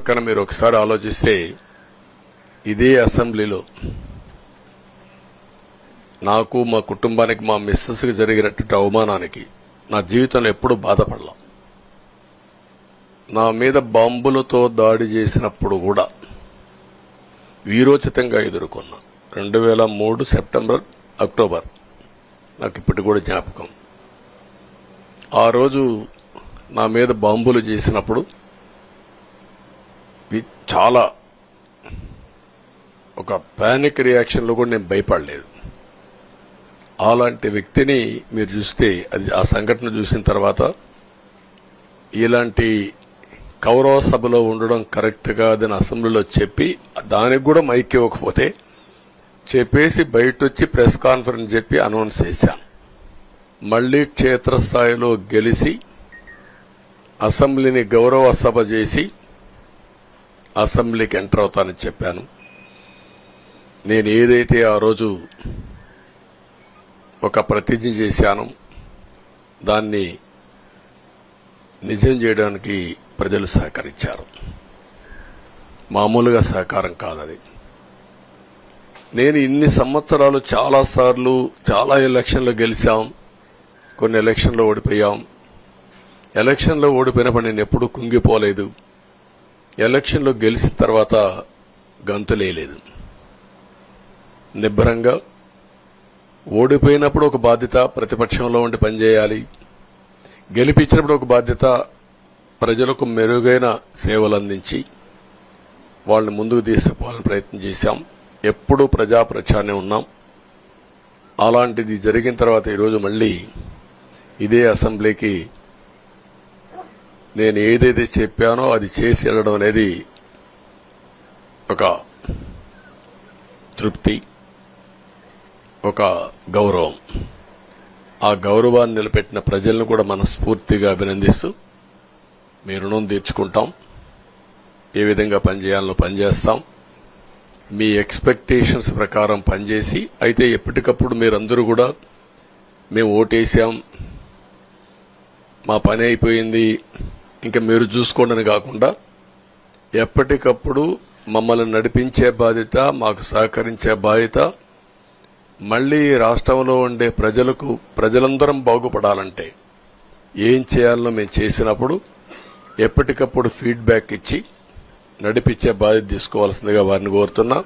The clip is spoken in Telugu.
పక్కన మీరు ఒకసారి ఆలోచిస్తే ఇదే అసెంబ్లీలో నాకు మా కుటుంబానికి మా మిస్సెస్కి జరిగినటువంటి అవమానానికి నా జీవితంలో ఎప్పుడూ బాధపడలా. నా మీద బాంబులతో దాడి చేసినప్పుడు కూడా వీరోచితంగా ఎదుర్కొన్నా. 2003 సెప్టెంబర్ అక్టోబర్ నాకు ఇప్పటికి కూడా జ్ఞాపకం. ఆ రోజు నా మీద బాంబులు చేసినప్పుడు చాలా ఒక పానిక్ రియాక్షన్లో కూడా నేను భయపడలేదు. అలాంటి వ్యక్తిని మీరు చూస్తే అది ఆ సంఘటన చూసిన తర్వాత ఇలాంటి కౌరవ సభలో ఉండడం కరెక్ట్ కాదని అసెంబ్లీలో చెప్పి దానికి కూడా మైక్ ఇవ్వకపోతే చెప్పేసి బయట వచ్చి ప్రెస్ కాన్ఫరెన్స్ చెప్పి అనౌన్స్ చేశాను. మళ్లీ క్షేత్రస్థాయిలో గెలిచి అసెంబ్లీని గౌరవ సభ చేసి అసెంబ్లీకి ఎంటర్ అవుతానని చెప్పాను. నేను ఏదైతే ఆ రోజు ఒక ప్రతిజ్ఞ చేశాను దాన్ని నిజం చేయడానికి ప్రజలు సహకరించారు. మామూలుగా సహకారం కాదది. నేను ఇన్ని సంవత్సరాలు చాలాసార్లు చాలా ఎలక్షన్లో గెలిచాం, కొన్ని ఎలక్షన్లో ఓడిపోయాం. ఎలక్షన్లో ఓడిపోయినప్పుడు నేను ఎప్పుడూ కుంగిపోలేదు. ఎలక్షన్లో గెలిచిన తర్వాత గంతులేయలేదు. నిబ్బరంగా ఓడిపోయినప్పుడు ఒక బాధ్యత ప్రతిపక్షంలో ఉండి పనిచేయాలి, గెలిపించినప్పుడు ఒక బాధ్యత ప్రజలకు మెరుగైన సేవలు అందించి వాళ్ళని ముందుకు తీసుకుపోవాలని ప్రయత్నం చేశాం. ఎప్పుడూ ప్రజాప్రచారనే ఉన్నాం. అలాంటిది జరిగిన తర్వాత ఈరోజు మళ్లీ ఇదే అసెంబ్లీకి నేను ఏదైతే చెప్పానో అది చేసి వెళ్ళడం అనేది ఒక తృప్తి, ఒక గౌరవం. ఆ గౌరవాన్ని నిలబెట్టిన ప్రజలను కూడా మనస్ఫూర్తిగా అభినందిస్తూ మీ రుణం తీర్చుకుంటాం. ఏ విధంగా పనిచేయాలో పనిచేస్తాం. మీ ఎక్స్పెక్టేషన్స్ ప్రకారం పనిచేసి అయితే ఎప్పటికప్పుడు మీరందరూ కూడా మేము ఓటేసాం, మా పని అయిపోయింది, ఇంకా మీరు చూసుకోండి కాకుండా ఎప్పటికప్పుడు మమ్మల్ని నడిపించే బాధ్యత, మాకు సహకరించే బాధ్యత, మళ్లీ రాష్ట్రంలో ఉండే ప్రజలందరం బాగుపడాలంటే ఏం చేయాలో మేము చేసినప్పుడు ఎప్పటికప్పుడు ఫీడ్బ్యాక్ ఇచ్చి నడిపించే బాధ్యత తీసుకోవాల్సిందిగా వారిని కోరుతున్నా.